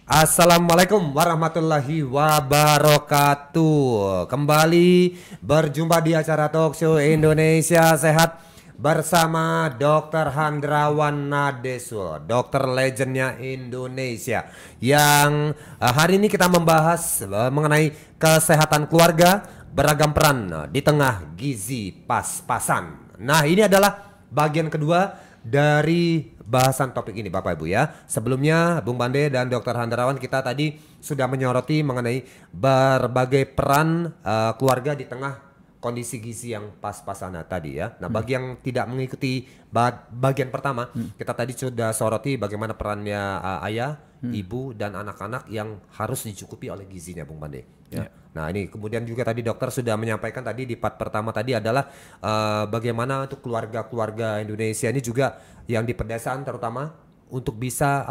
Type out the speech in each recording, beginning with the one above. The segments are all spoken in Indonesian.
Assalamualaikum warahmatullahi wabarakatuh. Kembali berjumpa di acara Talk Show Indonesia Sehat bersama Dr. Handrawan Nadesul, dokter legendnya Indonesia. Yang hari ini kita membahas mengenai kesehatan keluarga, beragam peran di tengah gizi pas-pasan. Nah, ini adalah bagian kedua dari bahasan topik ini Bapak Ibu ya. Sebelumnya Bung Bande dan Dr. Handrawan kita tadi sudah menyoroti mengenai berbagai peran keluarga di tengah kondisi gizi yang pas-pasan tadi ya. Nah, bagi yang tidak mengikuti bagian pertama, kita tadi sudah soroti bagaimana perannya ayah, ibu dan anak-anak yang harus dicukupi oleh gizinya Bung Bande ya. Nah, ini kemudian juga tadi dokter sudah menyampaikan tadi di part pertama tadi adalah bagaimana untuk keluarga-keluarga Indonesia ini juga yang di pedesaan terutama untuk bisa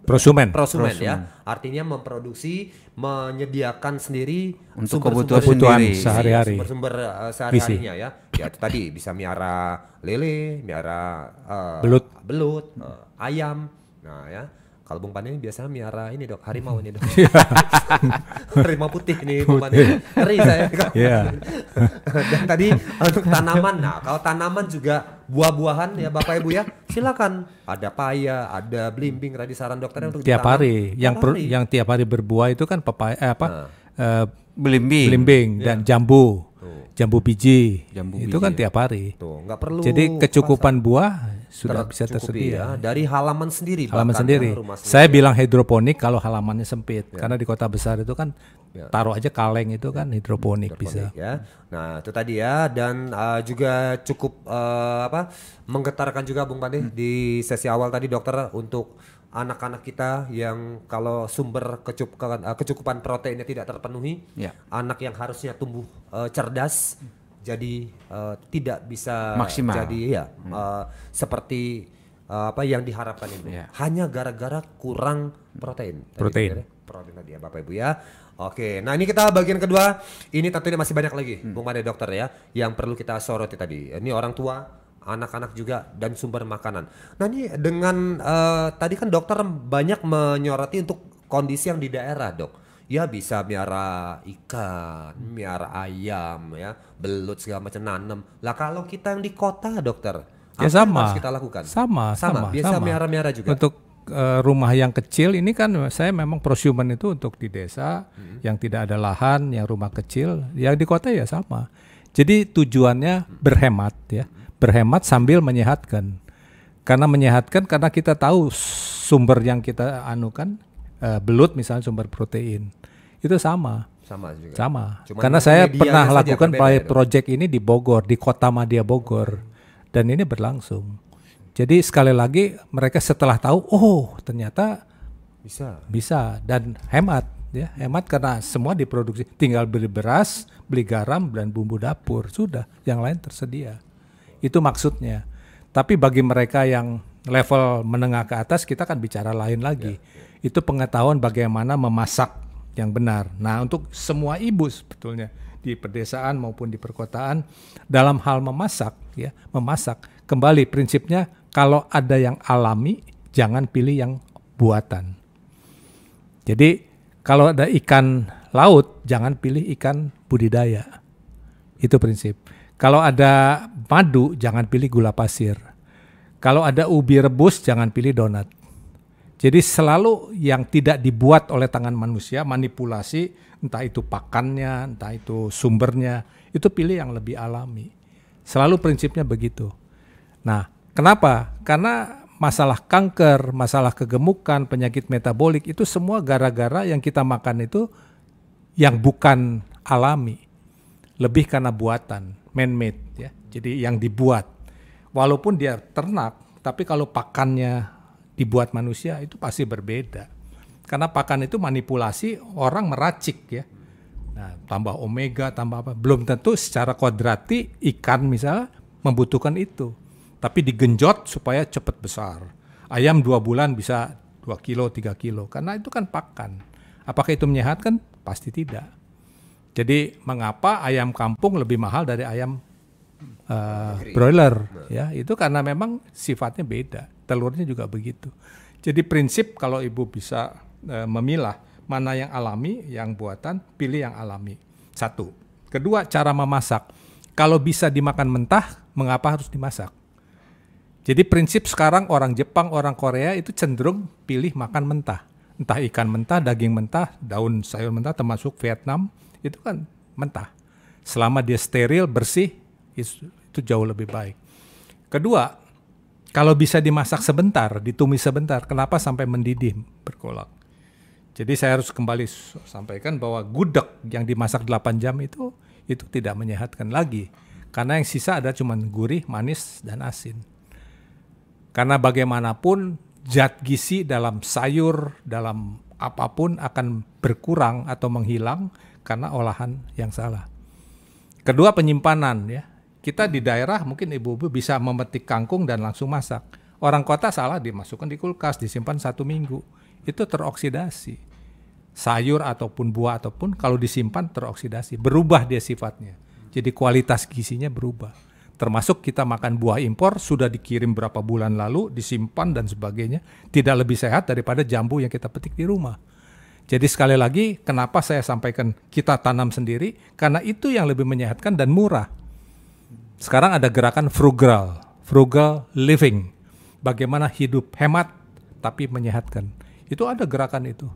prosumen ya. Artinya memproduksi, menyediakan sendiri untuk kebutuhan sehari-hari. Sumber sehari-harinya ya. Ya itu tadi bisa miara lele, miara belut, ayam. Nah, ya. Kalau Bung Pandey biasanya miara ini dok, harimau ini dok. Harimau putih ini Bung Pandey. Ngeri saya. Dan tadi untuk tanaman, nah kalau tanaman juga buah-buahan ya Bapak Ibu ya, silakan. Ada paya, ada belimbing, tadi saran dokternya untuk tiap hari. Yang tiap hari berbuah itu kan belimbing dan jambu. Jambu biji. Itu kan tiap hari. Tuh, nggak perlu. Jadi kecukupan buah sudah bisa tersedia ya, dari halaman sendiri. Saya bilang hidroponik kalau halamannya sempit, karena di kota besar itu kan taruh aja kaleng itu kan hidroponik bisa. Ya. Nah itu tadi ya, dan juga cukup menggetarkan juga Bung Pandey di sesi awal tadi dokter untuk anak-anak kita yang kalau sumber kecukupan proteinnya tidak terpenuhi, anak yang harusnya tumbuh cerdas jadi tidak bisa maksimal. Jadi ya seperti apa yang diharapkan itu hanya gara-gara kurang protein tadi ya Bapak Ibu ya. Oke, nah ini kita bagian kedua, ini tentunya masih banyak lagi Bung Made dokter ya yang perlu kita soroti tadi. Ini orang tua, anak-anak juga, dan sumber makanan. Nah ini dengan tadi kan dokter banyak menyoroti untuk kondisi yang di daerah dok. Ya bisa miara ikan, miara ayam ya, belut segala macam nanam. Lah kalau kita yang di kota dokter, ya apa yang harus kita lakukan? Sama. Biasa miara-miara juga. Untuk rumah yang kecil ini kan saya memang prosumen itu untuk di desa yang tidak ada lahan, yang rumah kecil, yang di kota ya sama. Jadi tujuannya berhemat ya. Berhemat sambil menyehatkan. Karena menyehatkan karena kita tahu sumber yang kita anukan, belut misalnya sumber protein. Itu sama juga. Sama. Karena saya pernah lakukan project ini di Bogor, di Kota Madya Bogor. Dan ini berlangsung. Jadi sekali lagi mereka setelah tahu, oh ternyata bisa dan hemat ya. Hemat karena semua diproduksi, tinggal beli beras, beli garam dan bumbu dapur, sudah, yang lain tersedia. Itu maksudnya. Tapi bagi mereka yang level menengah ke atas, kita kan bicara lain lagi. Itu pengetahuan bagaimana memasak yang benar. Nah, untuk semua ibu sebetulnya di pedesaan maupun di perkotaan dalam hal memasak kembali prinsipnya kalau ada yang alami jangan pilih yang buatan. Jadi kalau ada ikan laut jangan pilih ikan budidaya. Itu prinsip. Kalau ada madu jangan pilih gula pasir. Kalau ada ubi rebus jangan pilih donat. Jadi selalu yang tidak dibuat oleh tangan manusia, manipulasi, entah itu pakannya, entah itu sumbernya, itu pilih yang lebih alami. Selalu prinsipnya begitu. Nah, kenapa? Karena masalah kanker, masalah kegemukan, penyakit metabolik, itu semua gara-gara yang kita makan itu yang bukan alami. Lebih karena buatan, man-made ya. Jadi yang dibuat. Walaupun dia ternak, tapi kalau pakannya dibuat manusia itu pasti berbeda. Karena pakan itu manipulasi, orang meracik ya. Nah, tambah omega, tambah apa. Belum tentu secara kodrati ikan misalnya membutuhkan itu. Tapi digenjot supaya cepat besar. Ayam 2 bulan bisa 2 kilo, 3 kilo. Karena itu kan pakan. Apakah itu menyehatkan? Pasti tidak. Jadi mengapa ayam kampung lebih mahal dari ayam broiler? Ya, itu karena memang sifatnya beda. Telurnya juga begitu. Jadi prinsip kalau ibu bisa memilah mana yang alami, yang buatan, pilih yang alami. Satu. Kedua, cara memasak. Kalau bisa dimakan mentah, mengapa harus dimasak? Jadi prinsip sekarang orang Jepang, orang Korea itu cenderung pilih makan mentah. Entah ikan mentah, daging mentah, daun sayur mentah, termasuk Vietnam, itu kan mentah. Selama dia steril, bersih, itu jauh lebih baik. Kedua, kalau bisa dimasak sebentar, ditumis sebentar, kenapa sampai mendidih berkolak? Jadi saya harus kembali sampaikan bahwa gudeg yang dimasak 8 jam itu tidak menyehatkan lagi. Karena yang sisa ada cuma gurih, manis, dan asin. Karena bagaimanapun zat gizi dalam sayur, dalam apapun akan berkurang atau menghilang karena olahan yang salah. Kedua, penyimpanan ya. Kita di daerah mungkin ibu-ibu bisa memetik kangkung dan langsung masak. Orang kota salah, dimasukkan di kulkas, disimpan 1 minggu. Itu teroksidasi. Sayur ataupun buah ataupun kalau disimpan teroksidasi. Berubah dia sifatnya. Jadi kualitas gizinya berubah. Termasuk kita makan buah impor, sudah dikirim berapa bulan lalu, disimpan dan sebagainya. Tidak lebih sehat daripada jambu yang kita petik di rumah. Jadi sekali lagi, kenapa saya sampaikan kita tanam sendiri? Karena itu yang lebih menyehatkan dan murah. Sekarang ada gerakan frugal living. Bagaimana hidup hemat tapi menyehatkan. Itu ada gerakan itu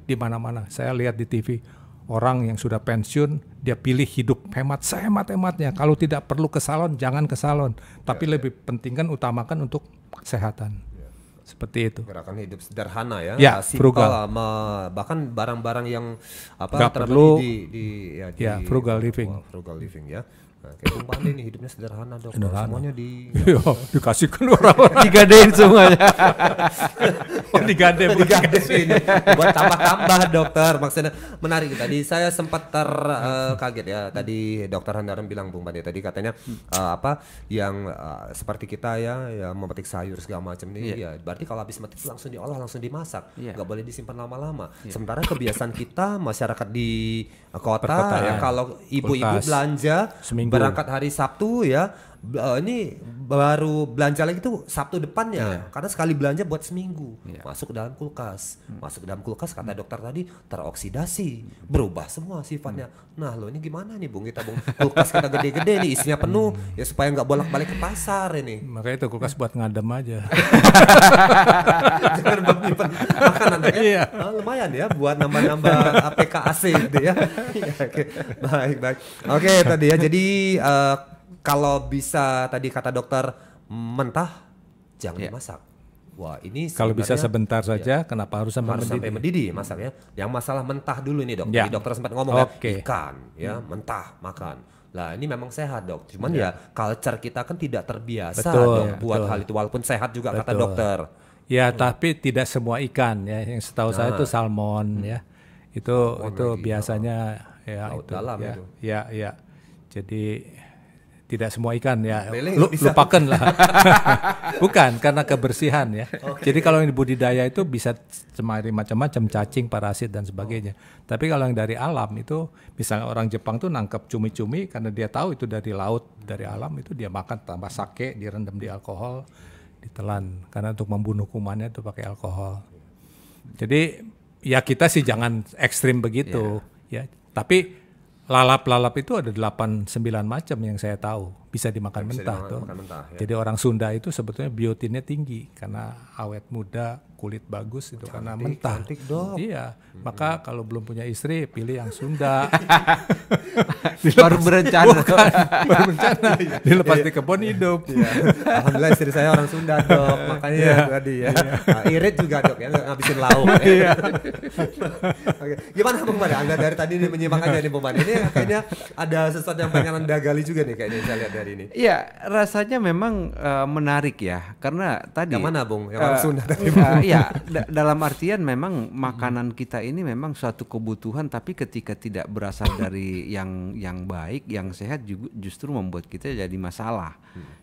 di mana-mana. Saya lihat di TV orang yang sudah pensiun dia pilih hidup hemat sehemat-hematnya. Kalau tidak perlu ke salon jangan ke salon. Tapi lebih pentingkan utamakan untuk kesehatan. Seperti itu. Gerakan hidup sederhana ya. Ya, simple, frugal. Bahkan barang-barang yang Gak perlu frugal living. Frugal living ya. Nah, kayak Bung Pandi nih hidupnya sederhana dok. Semuanya dikasihkan orang-orang. Digadein semuanya. Digade ini buat tambah-tambah dokter. Maksudnya menarik tadi saya sempat terkaget ya. Tadi dokter Handaran bilang Bung Pandi tadi katanya yang seperti kita ya memetik sayur segala macam nih ya. Berarti kalau habis metik langsung diolah langsung dimasak. Nggak boleh disimpan lama-lama. Sementara kebiasaan kita masyarakat di kota ya, kalau ibu-ibu belanja seminggu. Berangkat hari Sabtu ya, ini baru belanja lagi tuh Sabtu depannya, karena sekali belanja buat seminggu, masuk ke dalam kulkas, kata dokter tadi teroksidasi, berubah semua sifatnya. Nah lo ini gimana nih Bung, kita Bung, kulkas kita gede-gede nih isinya penuh ya supaya nggak bolak-balik ke pasar ini. Makanya itu kulkas buat ngadem aja. Jangan menyimpan makanan ya. Lumayan ya buat nambah-nambah APKAC gitu ya. Baik. Oke tadi ya, jadi kalau bisa tadi kata dokter mentah jangan dimasak. Wah ini kalau bisa sebentar saja, kenapa harus sampai mendidih masaknya? Yang masalah mentah dulu nih dok. Jadi dokter sempat ngomong ikan ya mentah makan. Lah ini memang sehat dok. Cuman ya culture kita kan tidak terbiasa dok buat hal itu walaupun sehat juga kata dokter. Ya tapi tidak semua ikan ya. Yang setahu saya itu salmon ya. Itu biasanya ya itu dalam ya. itu. Ya. Jadi tidak semua ikan ya, lupakan lah. Bukan, karena kebersihan ya. Jadi kalau yang di budidaya itu bisa macam-macam, cacing, parasit dan sebagainya. Tapi kalau yang dari alam itu, misalnya orang Jepang tuh nangkep cumi-cumi karena dia tahu itu dari laut, dari alam itu dia makan tambah sake, direndam di alkohol, ditelan. Karena untuk membunuh kumannya itu pakai alkohol. Jadi ya kita sih jangan ekstrim begitu ya. Tapi lalap-lalap itu ada 8-9 macam yang saya tahu bisa dimakan mentah tuh. Jadi orang Sunda itu sebetulnya biotinnya tinggi karena awet muda, kulit bagus itu karena mentah. Cantik dok. Iya, maka kalau belum punya istri pilih yang Sunda. Baru berencana. Baru berencana. Dilepas di kebun hidup. Alhamdulillah istri saya orang Sunda dok, makanya tadi ya. Irit juga dok ya, ngabisin lauk. Oke. Gimana Bung Made? Anda dari tadi nih menyimak aja nih Bung Made. Ini kayaknya ada sesuatu yang pengen Anda gali juga nih kayaknya saya lihat dari ini. Iya, rasanya memang menarik ya, karena tadi. Yang mana Bung? Yang orang Sunda tadi. Iya, dalam artian memang makanan kita ini memang suatu kebutuhan, tapi ketika tidak berasal dari yang baik, yang sehat juga justru membuat kita jadi masalah,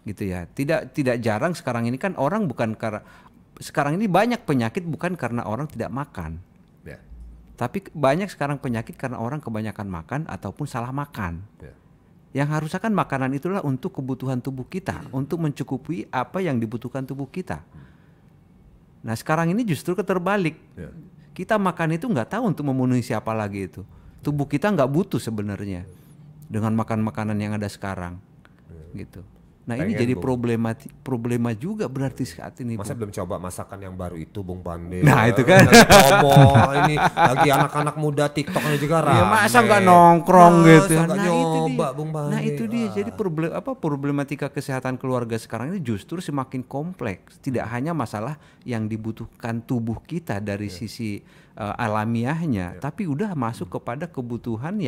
gitu ya. Tidak jarang sekarang ini kan orang bukan karena sekarang ini banyak penyakit bukan karena orang tidak makan. Tapi banyak sekarang penyakit karena orang kebanyakan makan ataupun salah makan. Yang harusnya kan makanan itulah untuk kebutuhan tubuh kita, untuk mencukupi apa yang dibutuhkan tubuh kita. Nah sekarang ini justru keterbalik. Ya. Kita makan itu nggak tahu untuk memenuhi siapa lagi itu. Tubuh kita nggak butuh sebenarnya dengan makan makanan yang ada sekarang, gitu. Nah ini Pengen, jadi Bung. problema juga berarti saat ini. Masa Bung. belum coba masakan yang baru itu, Bung Pande? Nah, itu kan. Lagi promo ini, lagi anak-anak muda TikTok ini juga rame. Ya, masa nggak nongkrong gitu? Masa nggak Nah, itu nyoba, dia. Bung Pande? Nah itu dia. Jadi problematika kesehatan keluarga sekarang ini justru semakin kompleks. Tidak hanya masalah yang dibutuhkan tubuh kita dari sisi alamiahnya, tapi udah masuk kepada kebutuhan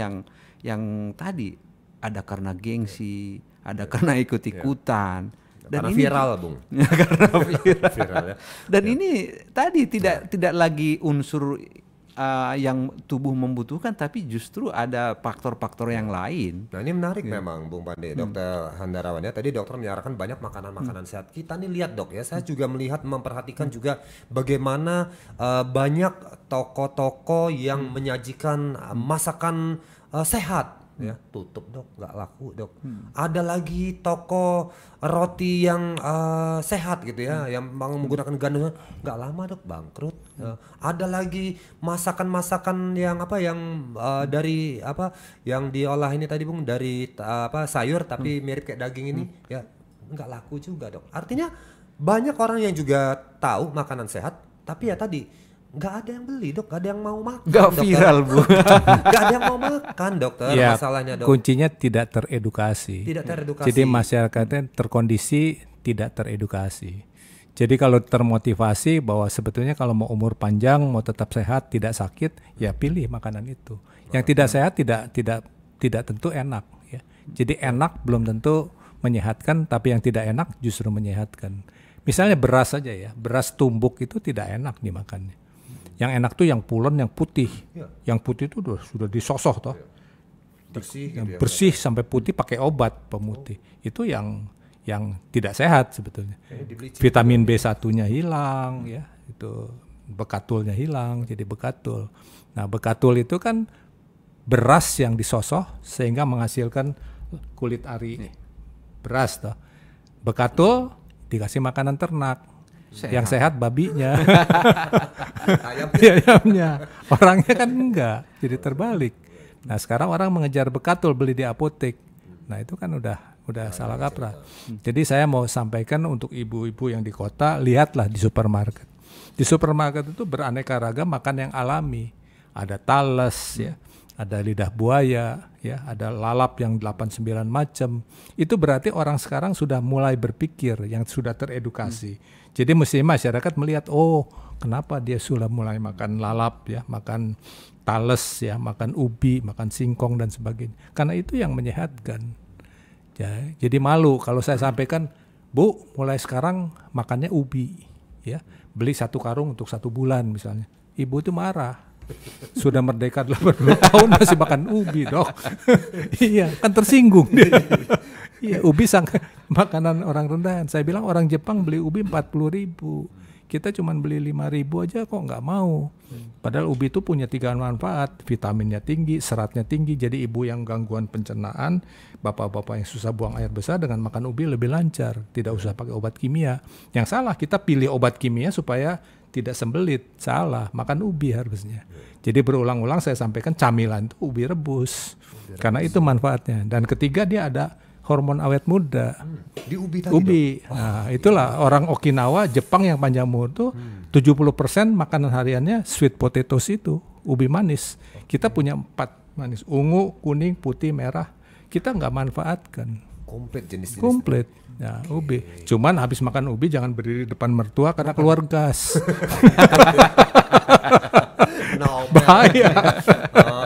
yang tadi ada karena gengsi, ada karena ikut-ikutan. Dan Karena ini viral, Bung. karena viral. Viral ya. Dan ini tadi tidak lagi unsur yang tubuh membutuhkan, tapi justru ada faktor-faktor yang lain. Nah ini menarik memang Bung Pande, Dokter Handarawan ya. Tadi dokter menyarankan banyak makanan-makanan sehat. Kita nih lihat dok ya, saya juga melihat memperhatikan juga bagaimana banyak toko-toko yang menyajikan masakan sehat. Ya, tutup dok, nggak laku dok. Ada lagi toko roti yang sehat gitu ya, yang menggunakan gandum, nggak lama dok bangkrut. Ada lagi masakan-masakan yang dari yang diolah ini tadi Bung, dari sayur tapi mirip kayak daging ini, ya nggak laku juga dok. Artinya banyak orang yang juga tahu makanan sehat, tapi ya tadi nggak ada yang beli dok, nggak ada yang mau makan. Nggak dokter. viral Bu. Nggak ada yang mau makan dokter, Ya, masalahnya dok. kuncinya tidak teredukasi. Tidak teredukasi. Jadi masyarakatnya terkondisi tidak teredukasi. Jadi kalau termotivasi bahwa sebetulnya kalau mau umur panjang, mau tetap sehat, tidak sakit, ya pilih makanan itu. Yang tidak sehat tidak tentu enak ya. Jadi enak belum tentu menyehatkan, tapi yang tidak enak justru menyehatkan. Misalnya beras saja ya, beras tumbuk itu tidak enak dimakannya. Yang enak tuh yang pulen, yang putih. Yang putih itu sudah disosoh toh. Bersih Yang gitu ya. bersih sampai putih pakai obat pemutih. Itu yang tidak sehat sebetulnya. Vitamin B1-nya hilang ya, itu bekatulnya hilang jadi bekatul. Nah, bekatul itu kan beras yang disosoh sehingga menghasilkan kulit ari beras toh. Bekatul dikasih makanan ternak. Yang sehat babinya. Ayamnya. Orangnya kan enggak, jadi terbalik. Nah, sekarang orang mengejar bekatul beli di apotek. Nah, itu kan udah salah kaprah. Jadi saya mau sampaikan untuk ibu-ibu yang di kota, lihatlah di supermarket. Di supermarket itu beraneka ragam makan yang alami. Ada talas ya, ada lidah buaya ya, ada lalap yang 8-9 macam. Itu berarti orang sekarang sudah mulai berpikir, yang sudah teredukasi. Jadi mesti masyarakat melihat, oh kenapa dia sudah mulai makan lalap ya, makan talas ya, makan ubi, makan singkong dan sebagainya. Karena itu yang menyehatkan. Ya, jadi malu kalau saya sampaikan, Bu, mulai sekarang makannya ubi ya. Beli 1 karung untuk 1 bulan misalnya. Ibu itu marah. Sudah merdeka 80 tahun masih makan ubi, dok. Iya, kan tersinggung dia. Iya, ubi makanan orang rendahan. Saya bilang orang Jepang beli ubi 40.000. Kita cuma beli 5.000 aja kok nggak mau. Padahal ubi itu punya 3 manfaat. Vitaminnya tinggi, seratnya tinggi. Jadi ibu yang gangguan pencernaan, bapak-bapak yang susah buang air besar dengan makan ubi lebih lancar. Tidak usah pakai obat kimia. Yang salah, kita pilih obat kimia supaya tidak sembelit. Salah, makan ubi harusnya. Jadi berulang-ulang saya sampaikan camilan itu ubi rebus. Karena itu manfaatnya. Dan ketiga, dia ada hormon awet muda. Di ubi tadi Ubi. Nah, itulah orang Okinawa, Jepang yang panjang umur tuh 70% makanan hariannya sweet potatoes itu, ubi manis. Kita punya 4 manis, ungu, kuning, putih, merah. Kita nggak manfaatkan. Komplit jenis-jenis. Komplit. Ya, ubi. Cuman habis makan ubi jangan berdiri depan mertua karena keluar gas. No, Bahaya.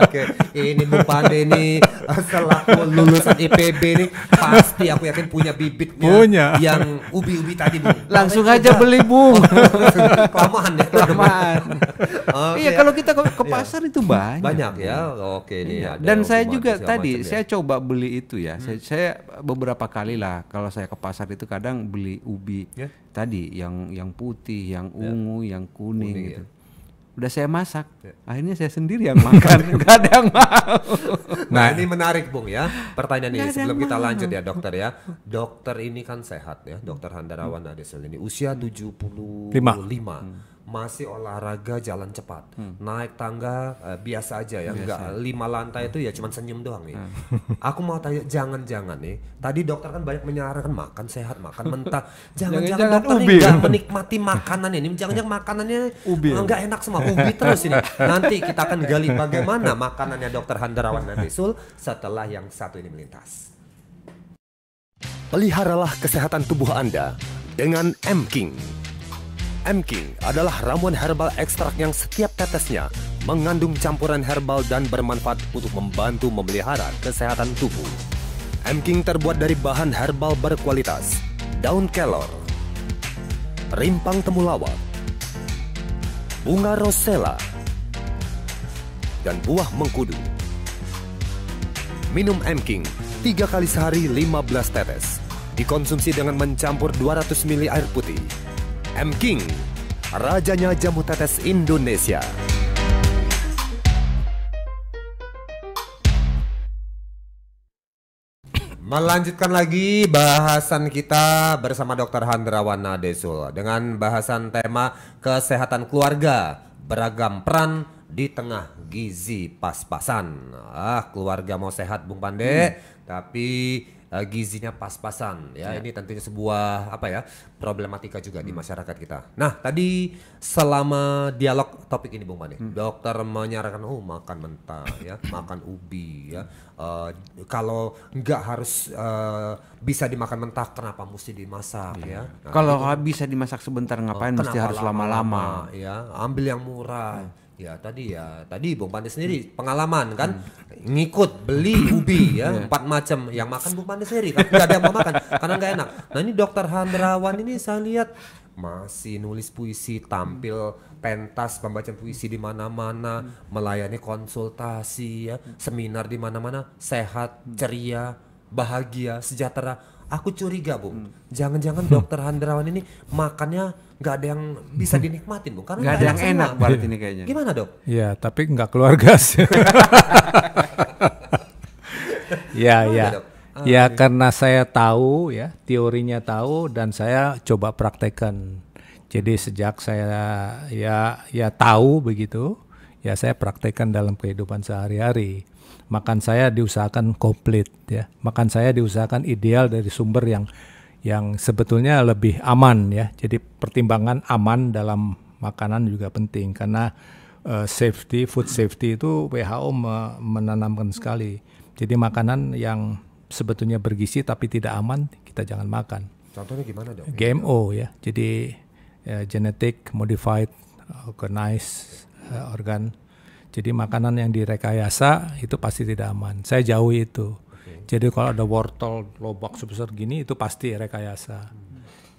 Oke, ini Bung Pande ini selaku lulusan IPB ini pasti aku yakin punya bibitnya. Punya. Yang ubi-ubi tadi Bung. Langsung aja beli Bung. Kelamaan ya. Kelamaan. Oke, Iya, kalau kita ke pasar itu banyak. banyak ya. Oke nih. Iya. ada Dan ubi saya manis juga segala tadi macam ya. saya coba beli itu ya. Saya beberapa kali lah kalau saya ke pasar itu kadang beli ubi Ya. tadi yang putih, yang ungu, yang kuning gitu. Udah saya masak, akhirnya saya sendiri yang makan, nggak ada yang mau. Nah, ini menarik Bung ya. Pertanyaan ini Nggak ada sebelum yang kita mau. lanjut ya dokter ya. Dokter ini kan sehat ya, Dokter Handrawan Nadesul ini usia 75. Masih olahraga jalan cepat. Naik tangga biasa aja ya, enggak 5 lantai itu ya cuman senyum doang nih. Aku mau tanya, jangan-jangan nih, tadi dokter kan banyak menyarankan makan sehat, makan mentah. Jangan-jangan Jangan-jangan dokter ini ubi. enggak menikmati makanan ini. Jangan-jangan makanannya enggak enak semua, ubi terus ini. Nanti kita akan gali bagaimana makanannya Dokter Handrawan Nadesul setelah yang satu ini melintas. Peliharalah kesehatan tubuh Anda dengan M-King. M-King adalah ramuan herbal ekstrak yang setiap tetesnya mengandung campuran herbal dan bermanfaat untuk membantu memelihara kesehatan tubuh. M-King terbuat dari bahan herbal berkualitas, daun kelor, rimpang temulawak, bunga rosella, dan buah mengkudu. Minum M-King 3 kali sehari 15 tetes. Dikonsumsi dengan mencampur 200 ml air putih. M-King, rajanya jamu tetes Indonesia. Melanjutkan lagi bahasan kita bersama Dr. Handrawan Nadesul dengan bahasan tema kesehatan keluarga, beragam peran di tengah gizi pas-pasan. Keluarga mau sehat Bung Pande, tapi gizinya pas-pasan ya. Ini tentunya sebuah problematika juga di masyarakat kita. Nah, tadi selama dialog topik ini Bung Pande, dokter menyarankan makan mentah ya, makan ubi ya. Kalau nggak harus bisa dimakan mentah, kenapa mesti dimasak ya? Nah, Kalau bisa dimasak sebentar, ngapain mesti harus lama-lama? Ya, ambil yang murah. Tadi Bung Pande sendiri pengalaman kan, ngikut beli ubi ya 4 macam, yang makan Bung Pande sendiri kan, nggak ada yang mau makan karena nggak enak. Nah, ini Dokter Handrawan ini saya lihat masih nulis puisi, tampil pentas pembacaan puisi di mana-mana, melayani konsultasi ya, seminar di mana-mana, sehat, ceria, bahagia, sejahtera. Aku curiga Bung, jangan-jangan Dokter Handrawan ini makannya nggak ada yang bisa dinikmatin Bung, karena Nggak ada yang semua. enak berarti ini kayaknya. Gimana Dok? Ya, tapi nggak keluarga sih. Ya, Gimana, ya. Dok? Ya, karena saya tahu ya, teorinya tahu dan saya coba praktekkan. Jadi sejak saya ya tahu begitu, ya saya praktekkan dalam kehidupan sehari-hari. Makan saya diusahakan komplit ya. Makan saya diusahakan ideal dari sumber yang sebetulnya lebih aman ya. Jadi pertimbangan aman dalam makanan juga penting karena food safety itu WHO menanamkan sekali. Jadi makanan yang sebetulnya bergizi tapi tidak aman kita jangan makan. Contohnya gimana Dok? GMO ya. Jadi genetic modified organized organ. Jadi makanan yang direkayasa itu pasti tidak aman. Saya jauhi itu. Jadi kalau ada wortel lobak sebesar gini itu pasti rekayasa.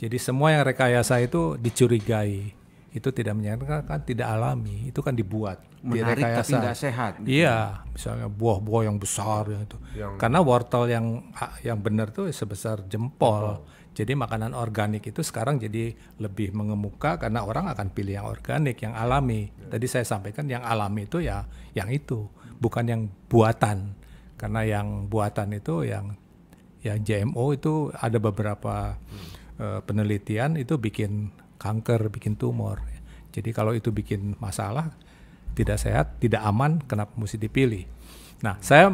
Jadi semua yang rekayasa itu dicurigai. Itu tidak menyenangkan, tidak alami. Itu kan dibuat. Menarik direkayasa. tapi nggak sehat. Iya, misalnya buah-buah yang besar itu. Karena wortel yang benar tuh sebesar jempol. Jadi makanan organik itu sekarang jadi lebih mengemuka karena orang akan pilih yang organik, yang alami. Tadi saya sampaikan yang alami itu ya yang itu, bukan yang buatan. Karena yang buatan itu yang GMO itu ada beberapa penelitian itu bikin kanker, bikin tumor. Jadi kalau itu bikin masalah, tidak sehat, tidak aman, kenapa mesti dipilih? Nah, saya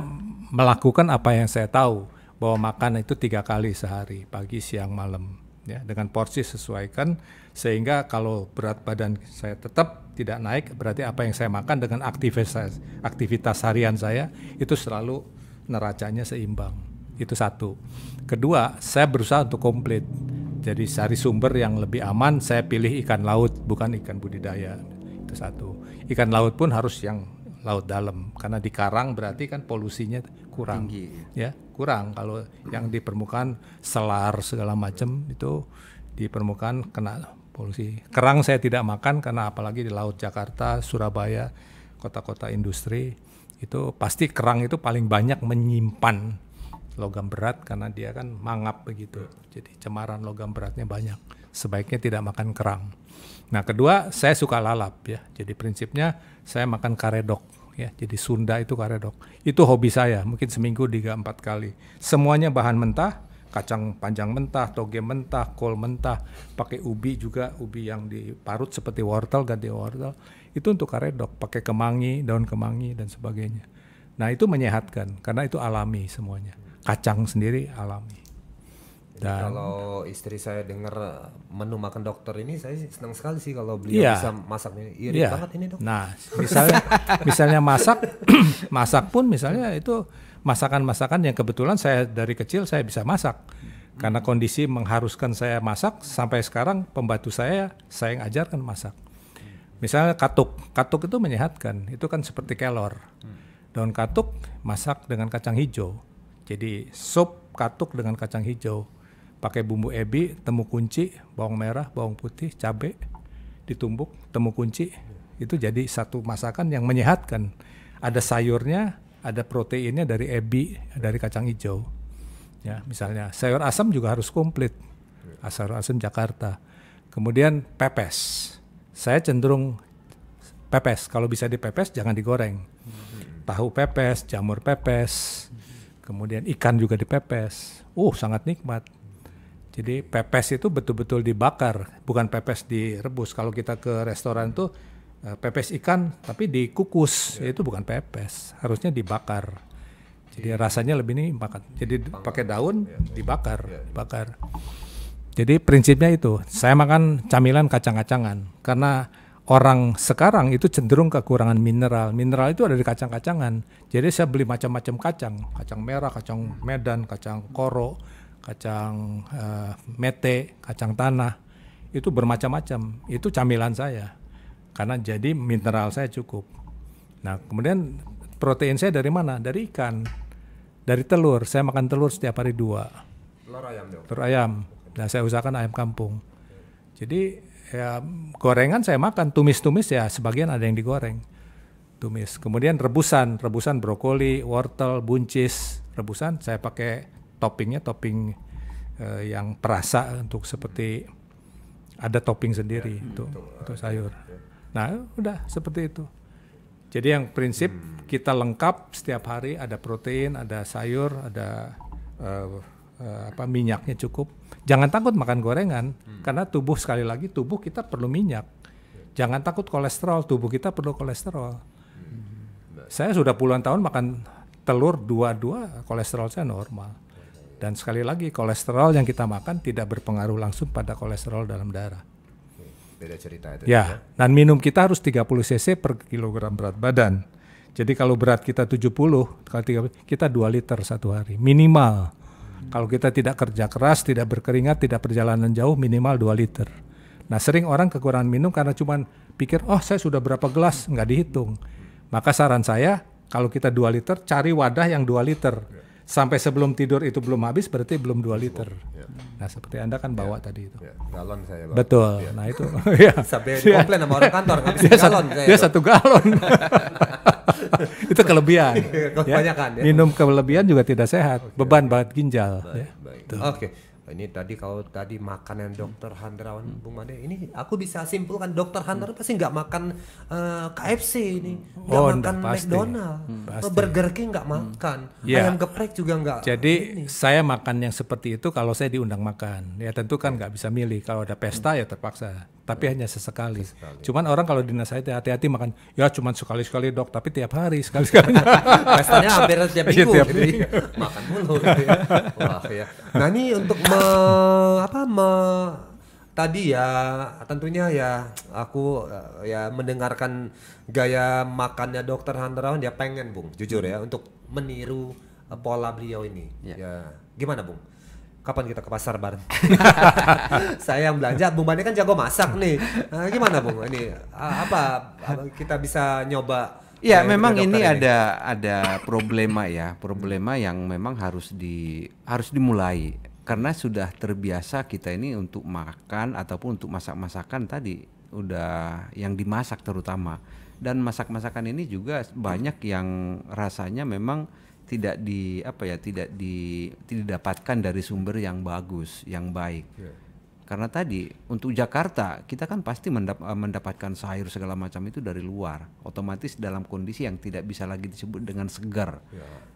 melakukan apa yang saya tahu, bahwa makan itu 3 kali sehari, pagi, siang, malam, ya, dengan porsi sesuaikan sehingga kalau berat badan saya tetap tidak naik, berarti apa yang saya makan dengan aktivitas harian saya itu selalu neracanya seimbang. Itu satu. Kedua, saya berusaha untuk komplit. Jadi cari sumber yang lebih aman, saya pilih ikan laut bukan ikan budidaya. Itu satu. Ikan laut pun harus yang laut dalam karena di karang berarti kan polusinya kurang. Tinggi. Ya, kurang. Kalau yang di permukaan selar segala macam itu di permukaan kena polusi. Kerang saya tidak makan karena apalagi di laut Jakarta, Surabaya, kota-kota industri itu pasti kerang itu paling banyak menyimpan logam berat karena dia kan mangap begitu. Jadi cemaran logam beratnya banyak. sebaiknya tidak makan kerang. Nah, kedua, saya suka lalap ya. Jadi prinsipnya saya makan karedok ya. Jadi Sunda itu karedok. Itu hobi saya, mungkin seminggu 3-4 kali. Semuanya bahan mentah, kacang panjang mentah, toge mentah, kol mentah, pakai ubi juga, ubi yang diparut seperti wortel, ganti wortel. Itu untuk karedok, pakai kemangi, daun kemangi dan sebagainya. Nah, itu menyehatkan karena itu alami semuanya. Kacang sendiri alami. Dan kalau istri saya dengar menu makan dokter ini, saya senang sekali sih kalau beliau bisa masak ini. Irit banget ini, Dok. Nah, misalnya masak pun misalnya itu masakan-masakan yang kebetulan saya dari kecil saya bisa masak. Karena kondisi mengharuskan saya masak, sampai sekarang pembantu saya yang ajarkan masak. Misalnya katuk itu menyehatkan, itu kan seperti kelor. Daun katuk masak dengan kacang hijau. Jadi sup katuk dengan kacang hijau. Pakai bumbu ebi, temu kunci, bawang merah, bawang putih, cabai, ditumbuk, temu kunci. Itu jadi satu masakan yang menyehatkan. Ada sayurnya, ada proteinnya dari ebi, dari kacang hijau. Ya, misalnya sayur asam juga harus komplit. Sayur asam Jakarta. Kemudian pepes. Saya cenderung pepes. Kalau bisa dipepes jangan digoreng. Tahu pepes, jamur pepes. Kemudian ikan juga dipepes. Sangat nikmat. Jadi pepes itu betul-betul dibakar, bukan pepes direbus. Kalau kita ke restoran tuh pepes ikan tapi dikukus, itu bukan pepes, harusnya dibakar. Jadi rasanya lebih nih makan. Jadi pakai daun dibakar. Jadi prinsipnya itu, saya makan camilan kacang-kacangan karena orang sekarang itu cenderung kekurangan mineral. Mineral itu ada di kacang-kacangan. Jadi saya beli macam-macam kacang merah, kacang Medan, kacang koro, kacang mete, kacang tanah, itu bermacam-macam. Itu camilan saya, karena jadi mineral saya cukup. Nah, kemudian protein saya dari mana? Dari ikan, dari telur. Saya makan telur setiap hari 2. Telur ayam, Dok. Telur ayam. Nah, saya usahakan ayam kampung. Jadi ya gorengan saya makan, tumis-tumis ya sebagian ada yang digoreng. Tumis. Kemudian rebusan brokoli, wortel, buncis, rebusan saya pakai topping yang perasa untuk seperti ada topping sendiri untuk sayur. Nah, udah seperti itu. Jadi yang prinsip kita lengkap setiap hari, ada protein, ada sayur, ada minyaknya cukup. Jangan takut makan gorengan karena tubuh sekali lagi tubuh kita perlu minyak. Jangan takut kolesterol, tubuh kita perlu kolesterol. Saya sudah puluhan tahun makan telur 2, kolesterol saya normal. Dan sekali lagi kolesterol yang kita makan tidak berpengaruh langsung pada kolesterol dalam darah. Beda cerita itu. Ya, dan minum kita harus 30 cc per kilogram berat badan. Jadi kalau berat kita 70, kita 2 liter satu hari minimal. Kalau kita tidak kerja keras, tidak berkeringat, tidak perjalanan jauh, minimal 2 liter. Nah, sering orang kekurangan minum karena cuma pikir, saya sudah berapa gelas, nggak dihitung. Maka saran saya, kalau kita 2 liter, cari wadah yang 2 liter. Sampai sebelum tidur itu belum habis, berarti belum 2 liter. Nah, seperti Anda kan bawa tadi itu. Galon saya bawa. Betul. Nah, itu. Sampai komplain sama orang kantor, nggak bisa galon. Dia 1 galon. Itu kelebihan. Kebanyakan ya. Minum kelebihan juga tidak sehat. Beban banget ginjal. Baik. Oke. Ini tadi kalau tadi makanan Dr. Handrawan, Bung Made, ini aku bisa simpulkan Dr. Handrawan pasti nggak makan KFC ini, nggak makan McDonald, Burger King nggak makan, ayam geprek juga nggak. Jadi saya makan yang seperti itu kalau saya diundang makan, ya tentu kan nggak bisa milih. Kalau ada pesta ya terpaksa, tapi hanya sesekali. Cuman orang kalau dinasihati hati-hati makan, ya cuman sekali-sekali Dok, tapi tiap hari sekali-sekali. Pestanya hampir tiap minggu, makan mulu. Gitu ya. Wah ya. Nah ini untuk tadi ya tentunya ya aku ya mendengarkan gaya makannya Dr. Handrawan, dia pengen Bung jujur ya untuk meniru pola beliau ini. Ya gimana Bung? Kapan kita ke pasar bareng? Saya yang belanja, Bung Made kan jago masak nih. Gimana Bung? Ini apa kita bisa nyoba? Ya memang ini ada problema yang memang harus dimulai karena sudah terbiasa kita ini untuk makan ataupun untuk masak-masakan tadi udah yang dimasak terutama, dan masak-masakan ini juga banyak yang rasanya memang tidak didapatkan dari sumber yang bagus, yang baik. Karena tadi untuk Jakarta kita kan pasti mendapatkan sayur segala macam itu dari luar, otomatis dalam kondisi yang tidak bisa lagi disebut dengan segar,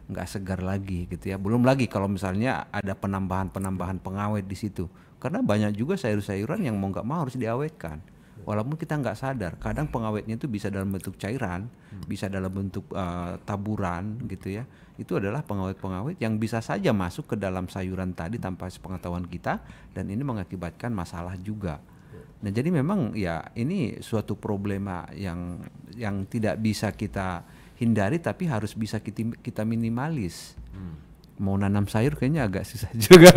nggak segar lagi gitu ya. Belum lagi kalau misalnya ada penambahan pengawet di situ, karena banyak juga sayur-sayuran yang mau nggak mau harus diawetkan, walaupun kita nggak sadar. Kadang pengawetnya itu bisa dalam bentuk cairan, bisa dalam bentuk taburan gitu ya. Itu adalah pengawet-pengawet yang bisa saja masuk ke dalam sayuran tadi tanpa sepengetahuan kita, dan ini mengakibatkan masalah juga. Nah, jadi memang ya ini suatu problema yang tidak bisa kita hindari, tapi harus bisa kita minimalis. Mau nanam sayur kayaknya agak susah juga.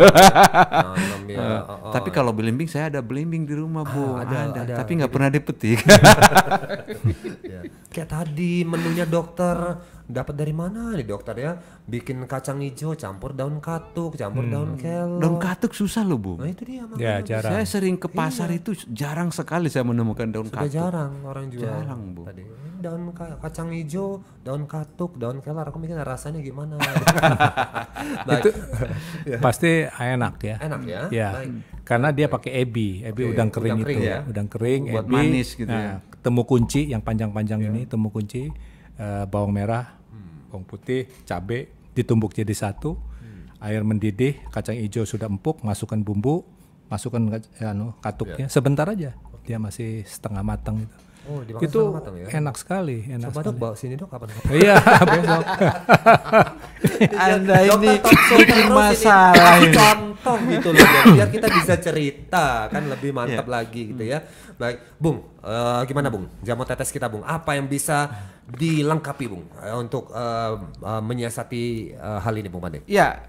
Tapi kalau belimbing, saya ada belimbing di rumah, Bu. Ada. Tapi nggak pernah dipetik. Kayak tadi menunya dokter, dapat dari mana nih dokter ya? Bikin kacang hijau campur daun katuk, campur daun kelor. Daun katuk susah loh, Bu. Nah itu dia makanya. Ya, jarang. Saya sering ke pasar itu jarang sekali saya menemukan daun Sudah katuk. jarang orang jual. Jarang, Bu. Tadi daun kacang hijau, daun katuk, daun kelor. Aku mikir rasanya gimana? Itu pasti enak ya. Enak ya? Ya, Baik. karena dia pakai ebi udang kering udang kering itu, ya? udang kering, Buat ebi. manis gitu Nah, temu kunci yang panjang-panjang ini, temu kunci, bawang merah, bawang putih, cabai, ditumbuk jadi satu, air mendidih, kacang hijau sudah empuk, masukkan bumbu, masukkan katuknya, sebentar aja, dia masih setengah matang itu. Oh, dimakan Itu setengah matang ya? enak sekali, enak Coba dok sekali. bawa sini dok kapan? Iya, besok. Anda ini Dokter talk show bikin terus masalah ini. ini. Contoh gitu loh biar kita bisa cerita kan lebih mantap lagi gitu ya. Baik, Bung, gimana Bung? Jamu tetes kita Bung, apa yang bisa dilengkapi Bung untuk menyiasati hal ini Bung Pande? Ya,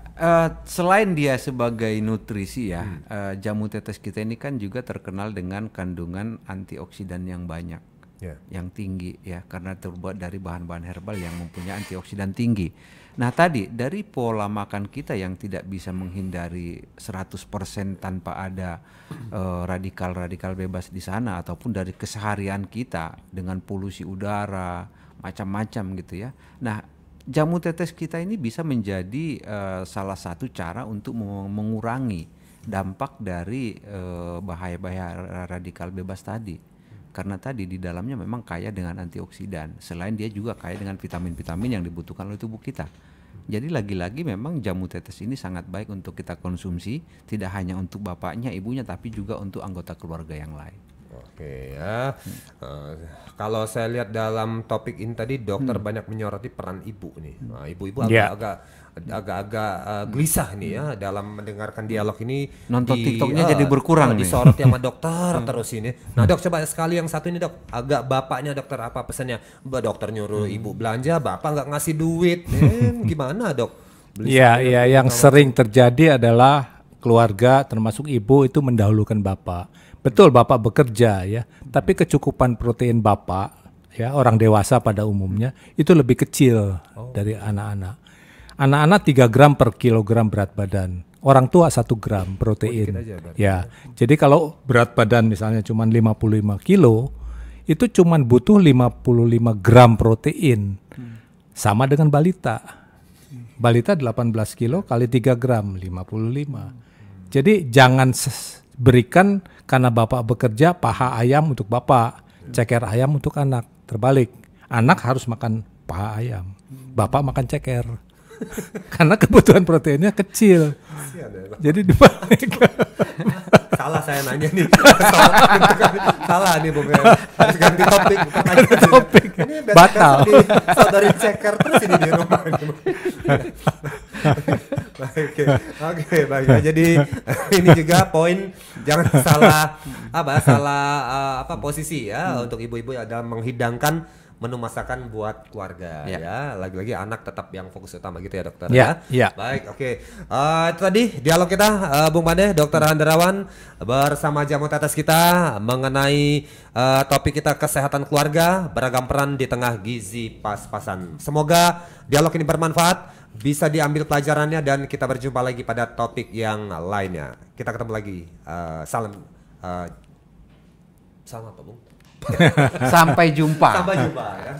selain dia sebagai nutrisi ya, jamu tetes kita ini kan juga terkenal dengan kandungan antioksidan yang banyak, yang tinggi ya, karena terbuat dari bahan-bahan herbal yang mempunyai antioksidan tinggi. Nah tadi dari pola makan kita yang tidak bisa menghindari 100% tanpa ada radikal-radikal bebas di sana, ataupun dari keseharian kita dengan polusi udara macam-macam gitu ya. Nah jamu tetes kita ini bisa menjadi salah satu cara untuk mengurangi dampak dari bahaya-bahaya radikal bebas tadi. Karena tadi di dalamnya memang kaya dengan antioksidan. Selain dia juga kaya dengan vitamin-vitamin yang dibutuhkan oleh tubuh kita. Jadi lagi-lagi memang jamu tetes ini sangat baik untuk kita konsumsi, tidak hanya untuk bapaknya, ibunya, tapi juga untuk anggota keluarga yang lain. Oke ya. Kalau saya lihat dalam topik ini tadi dokter banyak menyoroti peran ibu nih. Nah, ibu-ibu agak-agak gelisah nih ya dalam mendengarkan dialog ini. Nonton TikToknya jadi berkurang nih. Disorot sama dokter terus ini. Nah dok, coba sekali yang satu ini dok, agak bapaknya dokter apa pesannya? Dokter nyuruh ibu belanja, bapak nggak ngasih duit. Gimana dok? Iya, yang sering terjadi adalah keluarga termasuk ibu itu mendahulukan bapak. Betul, bapak bekerja ya, tapi kecukupan protein bapak ya, orang dewasa pada umumnya itu lebih kecil dari anak-anak. Anak-anak 3 gram per kilogram berat badan. Orang tua 1 gram protein. Ya. Jadi kalau berat badan misalnya cuma 55 kilo, itu cuma butuh 55 gram protein. Sama dengan balita. Balita 18 kilo kali 3 gram, 55. Jadi jangan berikan karena bapak bekerja paha ayam untuk bapak, ceker ayam untuk anak. Terbalik, anak harus makan paha ayam, bapak makan ceker. Karena kebutuhan proteinnya kecil. Jadi dibalik. Salah saya nanya nih. Salah nih Bung. Harus ganti topik. Topik. Batal. Saudari ceker terus ini di rumah. Oke, baik. Jadi ini juga poin jangan salah posisi ya untuk ibu-ibu dalam menghidangkan menu masakan buat keluarga ya. Lagi-lagi anak tetap yang fokus utama gitu ya dokter ya. Baik, oke. Itu tadi dialog kita Bung Pande, Dokter Handrawan bersama jamu tetes kita mengenai topik kita kesehatan keluarga, beragam peran di tengah gizi pas-pasan. Semoga dialog ini bermanfaat, bisa diambil pelajarannya, dan kita berjumpa lagi pada topik yang lainnya. Kita ketemu lagi. Salam apa Bung? Sampai jumpa. Sampai jumpa ya.